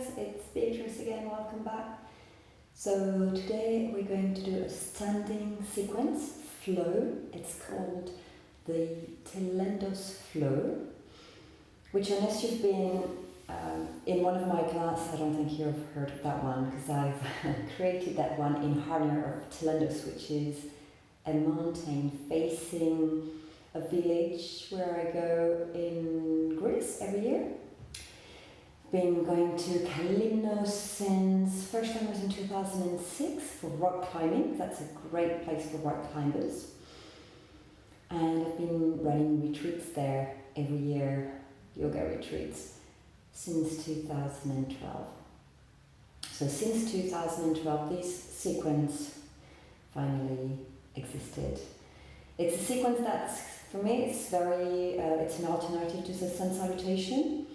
guys, it's Beatrice again, welcome back. So today we're going to do a standing sequence flow. It's called the Telendos flow, which unless you've been in one of my classes, I don't think you've heard of that one, because I've created that one in honor of Telendos, which is a mountain facing a village where I go in Greece every year. Been going to Telendos since first time was in 2006 for rock climbing. That's a great place for rock climbers. And I've been running retreats there every year, yoga retreats, since 2012. So since 2012, this sequence finally existed. It's a sequence that's, for me, it's an alternative to the Sun Salutation,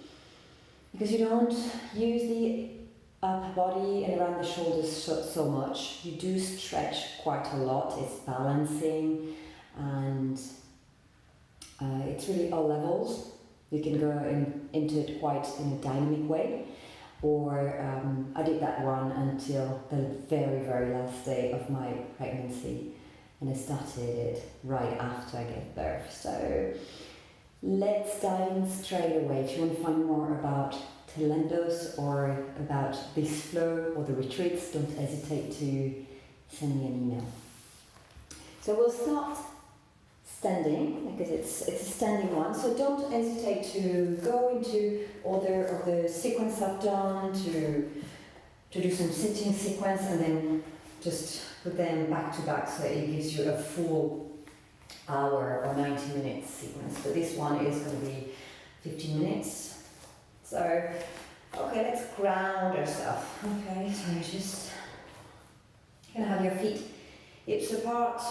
because you don't use the upper body and around the shoulders so much. You do stretch quite a lot. It's balancing, and it's really all levels. You can go into it quite in a dynamic way, or I did that one until the very, very last day of my pregnancy, and I started it right after I gave birth. So let's dive in straight away. If you want to find more about Telendos or about this flow or the retreats, don't hesitate to send me an email. So we'll start standing, because it's a standing one, so don't hesitate to go into order of the sequence I've done, to do some sitting sequence and then just put them back to back so it gives you a full hour or 90 minutes sequence. But this one is going to be 15 minutes. So, okay, let's ground ourselves. Okay, so you're just going to have your feet hips apart.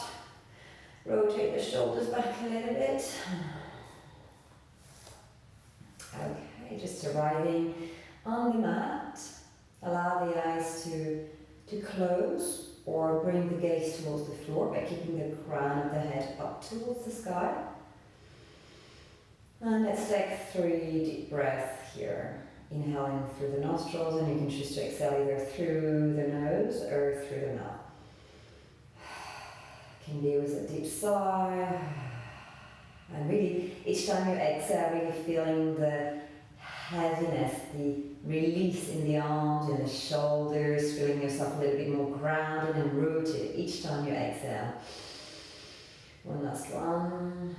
Rotate the shoulders back a little bit. Okay, just arriving on the mat. Allow the eyes to close or bring the gaze towards the floor by keeping the crown of the head up towards the sky. And let's take 3 deep breaths here. Inhaling through the nostrils, and you can choose to exhale either through the nose or through the mouth. Can be with a deep sigh, and really each time you exhale, really feeling the heaviness, the release in the arms and the shoulders, feeling yourself a little bit more grounded and rooted each time you exhale. One last one.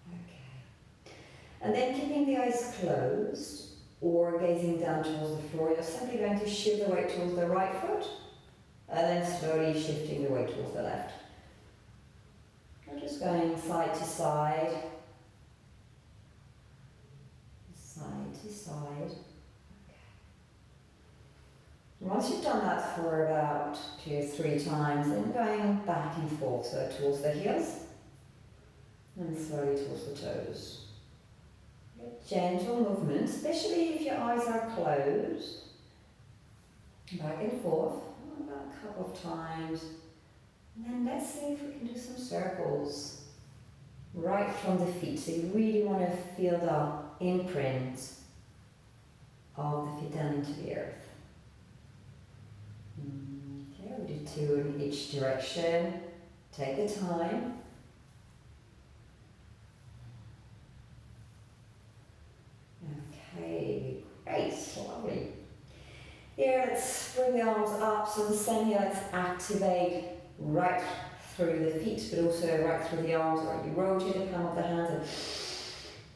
Okay. And then keeping the eyes closed or gazing down towards the floor, you're simply going to shift the weight towards the right foot, and then slowly shifting the weight towards the left. We're just going side to side. Side to side. Okay. Once you've done that for about 2 or 3 times, then going back and forth, so towards the heels and slowly towards the toes. A gentle movement, especially if your eyes are closed. Back and forth. About a couple of times, and then let's see if we can do some circles right from the feet. So you really want to feel the imprint of the feet down into the earth. Okay, we do 2 in each direction. Take the time. Okay, great, lovely. Here, let's bring the arms up, so the same here, let's activate right through the feet, but also right through the arms, or you rotate the palm of the hands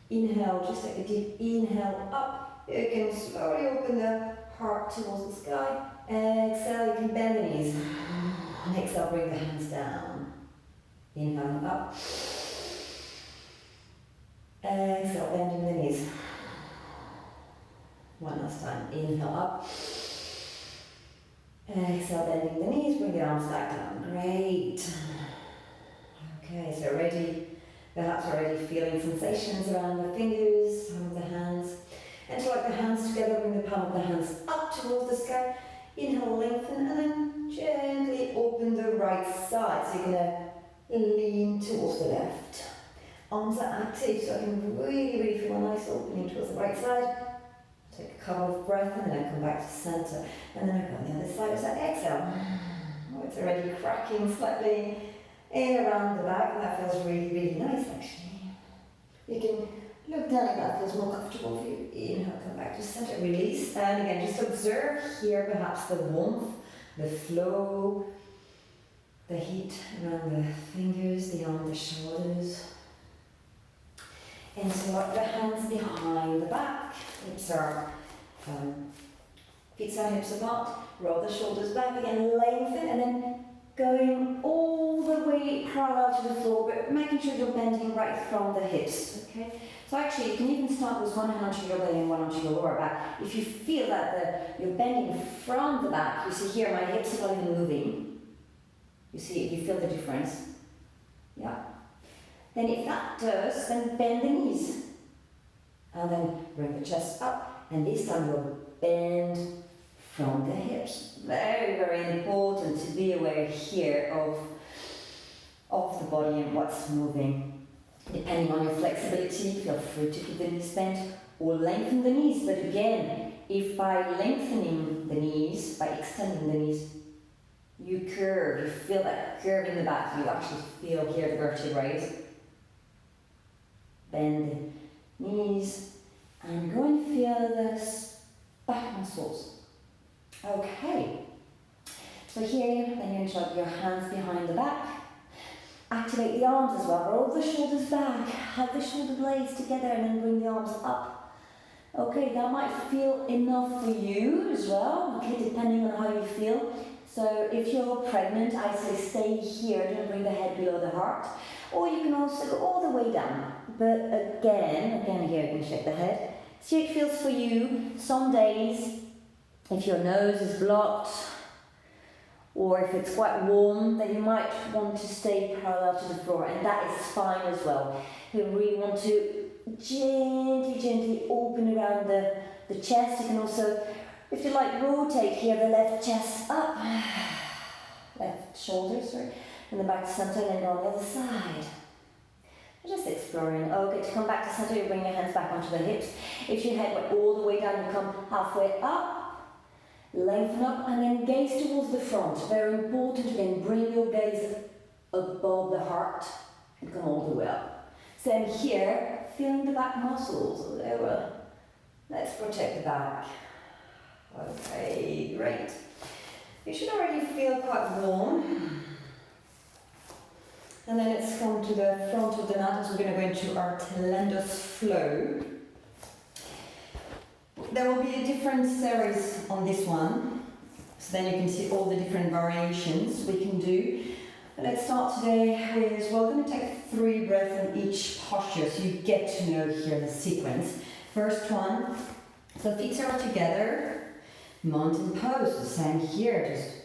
and inhale, just take a deep inhale up. You can slowly open the heart towards the sky. Exhale, you can bend the knees. And exhale, bring the hands down. Inhale up. Exhale, bending the knees. One last time, inhale up. Exhale, bending the knees, bring the arms back down. Great. Okay, so perhaps already feeling sensations around the fingers, palm of the hands. And to like the hands together, bring the palm of the hands up towards the sky. Inhale, lengthen, and then gently open the right side. So you're going to lean towards the left. Arms are active, so I can really, really feel a nice opening towards the right side. Take a couple of breaths, and then I come back to center. And then I go on the other side. So exhale. Oh, it's already cracking slightly in around the back, and that feels really, really nice actually. You can look down if that feels more comfortable for you. Inhale, come back to center, release. And again, just observe here perhaps the warmth, the flow, the heat around the fingers, the arm, the shoulders. Interlock the hands behind the back. Hips are feet side hips apart. Roll the shoulders back again, lengthen, and then going all the way parallel to the floor, but making sure you're bending right from the hips. Okay. So actually, you can even start with one hand onto your belly and one onto your lower back. If you feel that you're bending from the back, you see here my hips are not even moving. You see, you feel the difference. Yeah. Then if that does, then bend the knees. And then bring the chest up. And this time you'll bend from the hips. Very, very important to be aware here of the body and what's moving. Depending on your flexibility, feel free to keep the knees bent or lengthen the knees. But again, if by lengthening the knees, by extending the knees, you curve, you feel that curve in the back, you actually feel here the vertebrae. Bend the knees and go and feel the back muscles. Okay. So here, then you interlock your hands behind the back. Activate the arms as well. Roll the shoulders back. Have the shoulder blades together and then bring the arms up. Okay, that might feel enough for you as well. Okay, depending on how you feel. So if you're pregnant, I say stay here. Don't bring the head below the heart. Or you can also go all the way down. But again here you can shake the head. See how it feels for you. Some days, if your nose is blocked, or if it's quite warm, then you might want to stay parallel to the floor, and that is fine as well. You really want to gently open around the chest. You can also, if you like, rotate here the left chest up, left shoulder, sorry, and then back to center, and then on the other side. Just exploring. Okay, to come back to center, you bring your hands back onto the hips. If your head went all the way down, you come halfway up, lengthen up, and then gaze towards the front. Very important, again, bring your gaze above the heart and come all the way up. Same here, feeling the back muscles. There we go. Let's protect the back. Okay, great. You should already feel quite warm. And then let's come to the front of the mat as we're going to go into our Telendos flow. There will be a different series on this one, so then you can see all the different variations we can do. But let's start today with, we're going to take 3 breaths in each posture, so you get to know here the sequence. First one, so feet are together, mountain pose, the same here, just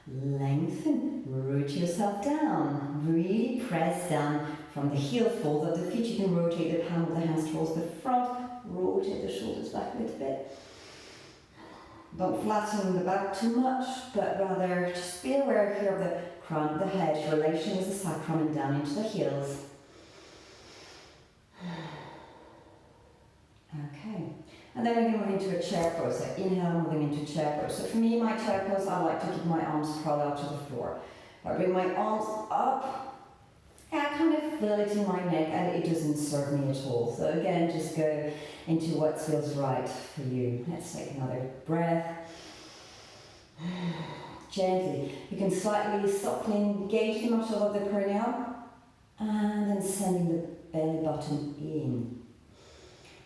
lengthen, root yourself down, really press down from the heel folds of the feet. You can rotate the palm of the hands towards the front, rotate the shoulders back a little bit. Don't flatten the back too much, but rather just be aware here of the crown of the head, relation with the sacrum and down into the heels. Okay. And then we're going to move into a chair pose. So inhale, moving into chair pose. So for me, my chair pose, I like to keep my arms parallel to the floor. I bring my arms up, and I kind of feel it in my neck, and it doesn't serve me at all. So again, just go into what feels right for you. Let's take another breath. Gently. You can slightly soften, engage the muscle of the perineum, and then sending the belly button in.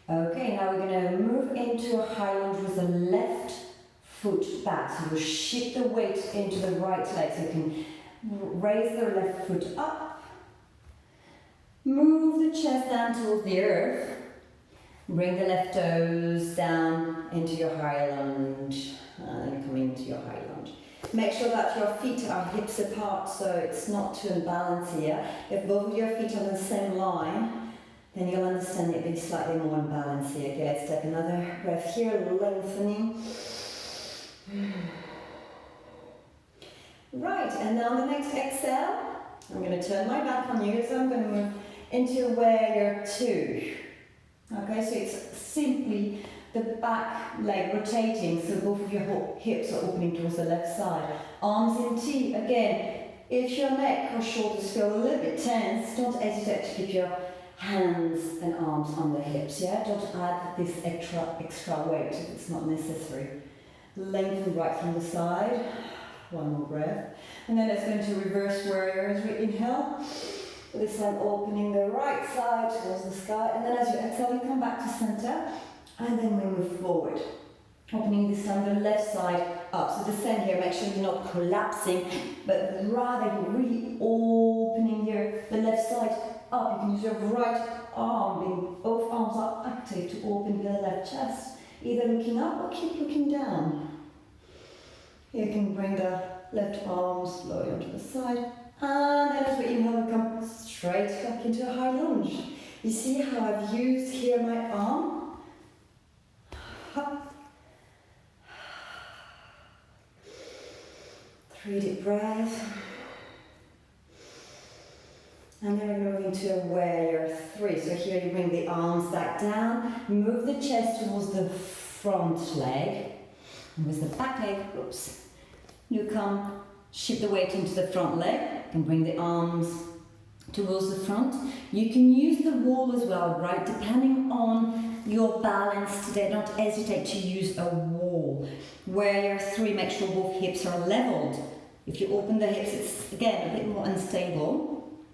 Okay, now we're going to move into a high lunge with the left foot back. So you shift the weight into the right leg. So you can raise the left foot up. Move the chest down towards the earth. Bring the left toes down into your high lunge. And then coming into your high lunge. Make sure that your feet are hips apart so it's not too imbalanced here. If both of your feet are on the same line, then you'll understand it being slightly more imbalanced here. Okay, let's take another breath here, lengthening. Right, and now on the next exhale, I'm going to turn my back on you, so I'm going to move into warrior 2. Okay, so it's simply the back leg rotating, so both of your hips are opening towards the left side. Arms in T. Again, if your neck or shoulders feel a little bit tense, don't hesitate to keep your hands and arms on the hips, yeah? Don't add this extra weight if it's not necessary. Lengthen right from the side. One more breath. And then let's go into reverse warrior as we inhale. This time opening the right side towards the sky. And then as you exhale, you come back to center. And then we move forward. Opening this time the left side up. So the same here, make sure you're not collapsing, but rather you're really opening here the left side up. You can use your right arm, being both arms are active to open the left chest. Either looking up or keep looking down. You can bring the left arm slowly onto the side. And then as we inhale, we come straight back into a high lunge. You see how I've used here my arm? Up. 3 deep breaths. And then we're moving to a warrior 3. So here you bring the arms back down, move the chest towards the front leg, and with the back leg, oops, you come, shift the weight into the front leg, and bring the arms towards the front. You can use the wall as well, right? Depending on your balance today, don't hesitate to use a wall. Warrior 3, make sure both hips are leveled. If you open the hips, it's again a bit more unstable.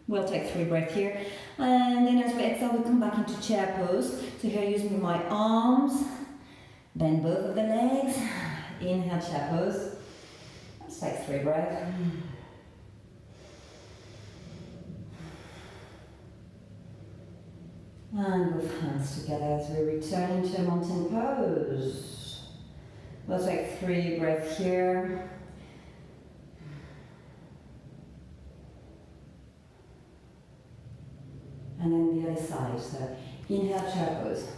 We'll take 3 breaths here. And then as we exhale, we come back into chair pose. So here using my arms, bend both of the legs, inhale chair pose. Let's take 3 breaths. And both hands together as we return into a mountain pose. We'll take 3 breaths here. And then the other side, so inhale chair pose.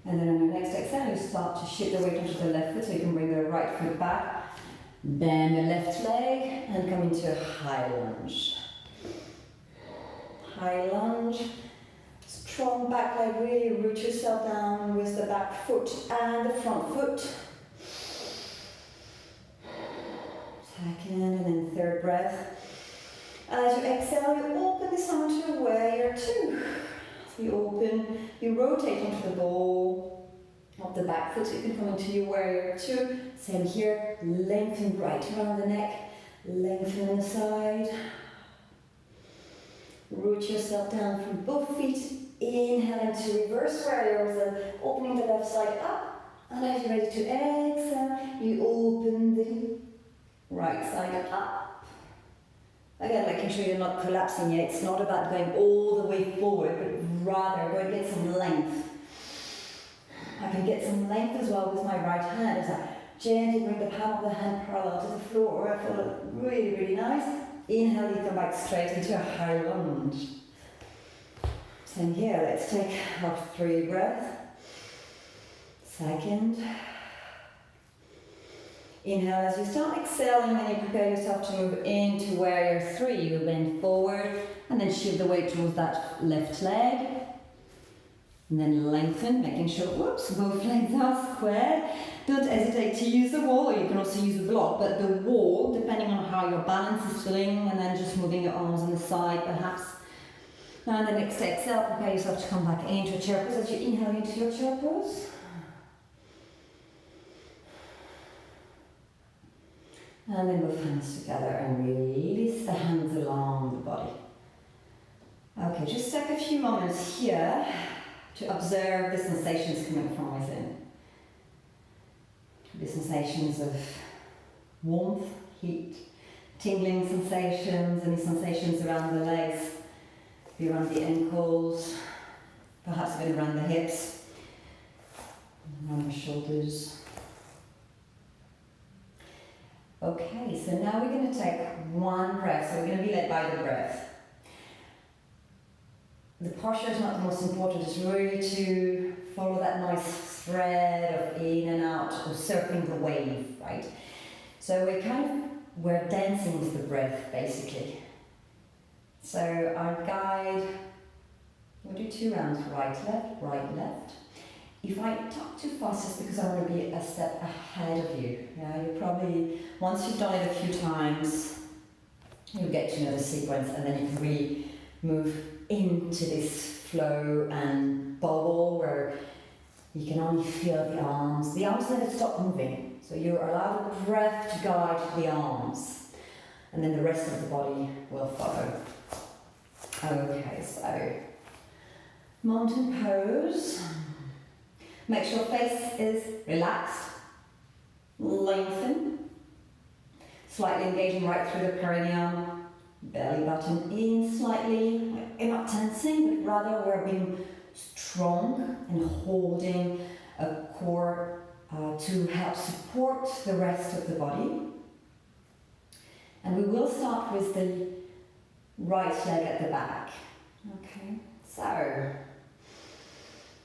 And then on your next exhale, you start to shift the weight onto the left foot, so you can bring the right foot back, bend the left leg, and come into a high lunge. High lunge. Strong back leg, really root yourself down with the back foot and the front foot. Second and then 3rd breath. As you exhale, you open this arm to a warrior 2. So you open, you rotate onto the ball of the back foot, so you can come into your warrior 2. Same here, lengthen right around the neck, lengthen on the side. Root yourself down from both feet. Inhale into reverse warrior, so opening the left side up. And as you're ready to exhale, you open the right side up. Again, making sure you're not collapsing yet. It's not about going all the way forward, but rather go and get some length. I can get some length as well with my right hand as I gently bring the palm of the hand parallel to the floor. I feel it really, really nice. Inhale, you come back straight into a high lunge. Same here, let's take our 3 breaths. Second. Inhale as you start exhaling, then you prepare yourself to move into warrior 3. You bend forward and then shift the weight towards that left leg. And then lengthen, making sure, whoops, both legs are squared. Don't hesitate to use the wall, or you can also use a block, but the wall, depending on how your balance is feeling, and then just moving your arms on the side perhaps. And then next exhale, prepare yourself to come back into a chair pose as you inhale into your chair pose. And then both hands together and release the hands along the body. Okay, just take a few moments here to observe the sensations coming from within. The sensations of warmth, heat, tingling sensations, any sensations around the legs, around the ankles, perhaps even around the hips, around the shoulders. Okay, so now we're going to take 1 breath, so we're going to be led by the breath. The posture is not the most important, it's really to follow that nice thread of in and out, or surfing the wave, right? So we're dancing with the breath, basically. So our guide, we'll do 2 rounds, right, left. If I talk too fast, it's because I want to be a step ahead of you. Yeah, you probably, once you've done it a few times, you'll get to know the sequence, and then you can really move into this flow and bubble where you can only feel the arms. The arms never stop moving, so you're allowed a breath to guide the arms, and then the rest of the body will follow. Okay, so mountain pose. Make sure face is relaxed, lengthen, slightly engaging right through the perineum, belly button in slightly. We're not tensing, but rather we're being strong and holding a core to help support the rest of the body. And we will start with the right leg at the back. Okay, so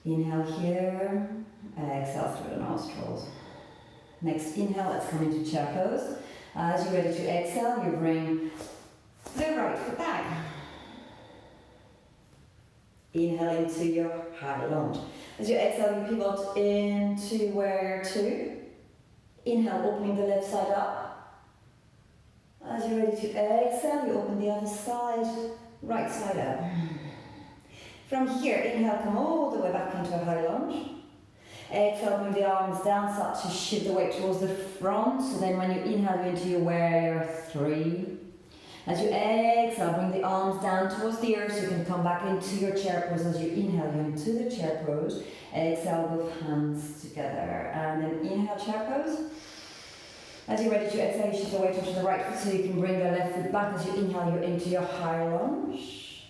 inhale here, exhale through the nostrils. Next inhale, let's come into chair pose. As you're ready to exhale, you bring the right foot back. Inhale into your high lunge. As you exhale, you pivot into where to. Inhale, opening the left side up. As you're ready to exhale, you open the other side, right side up. From here, inhale, come all the way back into a high lunge. Exhale, bring the arms down, start to shift the weight towards the front. So then when you inhale, you into your warrior 3. As you exhale, bring the arms down towards the earth, so you can come back into your chair pose. As you inhale, you into the chair pose. Exhale, both hands together. And then inhale, chair pose. As you're ready to exhale, you shift the weight onto the right foot, so you can bring the left foot back. As you inhale, you're into your high lunge.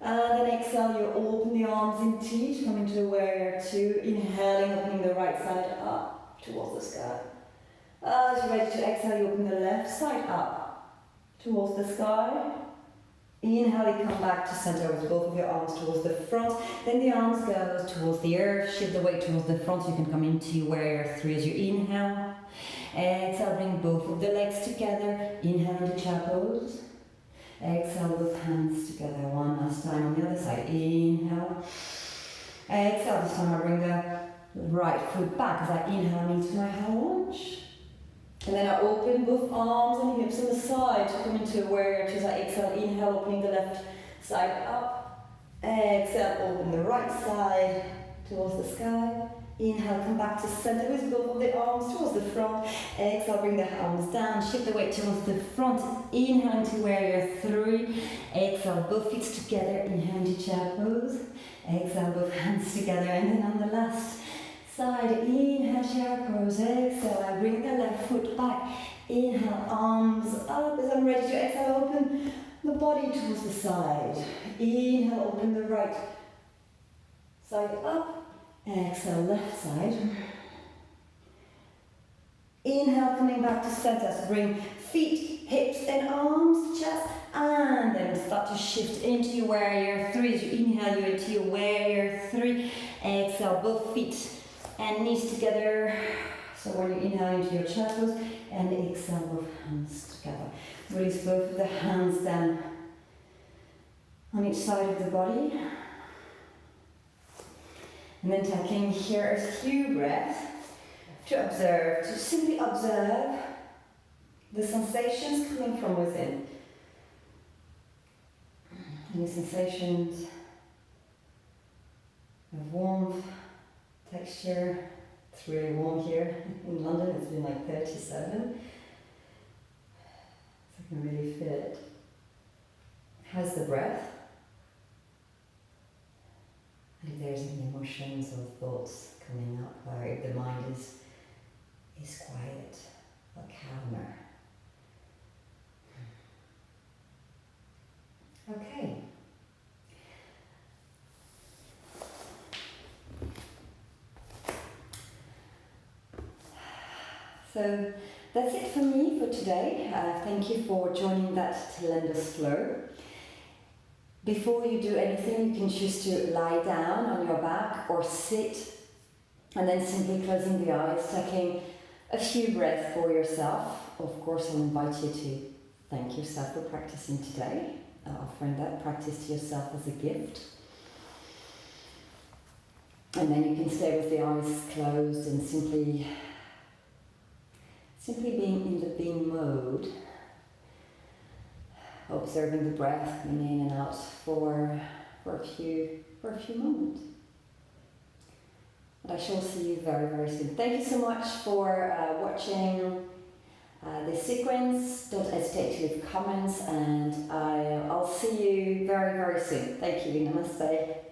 And then exhale, you open the arms in T to come into the warrior 2. Inhaling, opening the right side up towards the sky. As you're ready to exhale, you open the left side up towards the sky. Inhale, you come back to center with both of your arms towards the front. Then the arms go towards the earth, shift the weight towards the front, so you can come into warrior 3 as you inhale. Exhale, bring both of the legs together. Inhale into chair pose. Exhale, both hands together. One last time on the other side. Inhale. Exhale, this time I bring the right foot back as I inhale into my high lunge. And then I open both arms and hips on the side to come into a warrior 2 as I exhale. Inhale, opening the left side up. Exhale, open the right side towards the sky. Inhale, come back to center with both of the arms towards the front. Exhale, bring the arms down, shift the weight towards the front. Inhale into warrior 3. Exhale, both feet together. Inhale into chair pose. Exhale, both hands together. And then on the last side, inhale, chair pose. Exhale, I bring the left foot back. Inhale, arms up. As I'm ready to exhale, open the body towards the side. Inhale, open the right side up. Exhale, left side. Inhale, coming back to center. So bring feet, hips and arms, chest, and then start to shift into your warrior 3. As you inhale, you into your warrior 3. Exhale, both feet and knees together. So when you inhale into your chair pose, and exhale, both hands together. Release both of the hands down on each side of the body. And then taking here a few breaths to observe, to simply observe the sensations coming from within. Any sensations of warmth, texture. It's really warm here in London, it's been like 37. So I can really feel it. How's the breath? And if there's any emotions or thoughts coming up, or if the mind is quiet or calmer. Okay. So that's it for me for today. Thank you for joining that Telendos flow. Before you do anything, you can choose to lie down on your back or sit, and then simply closing the eyes, taking a few breaths for yourself. Of course, I'll invite you to thank yourself for practicing today. offering that practice to yourself as a gift. And then you can stay with the eyes closed and simply being in the being mode, observing the breath coming in and out for a few moments. And I shall see you very, very soon. Thank you so much for watching this sequence. Don't hesitate to leave comments, and I'll see you very, very soon. Thank you. Namaste.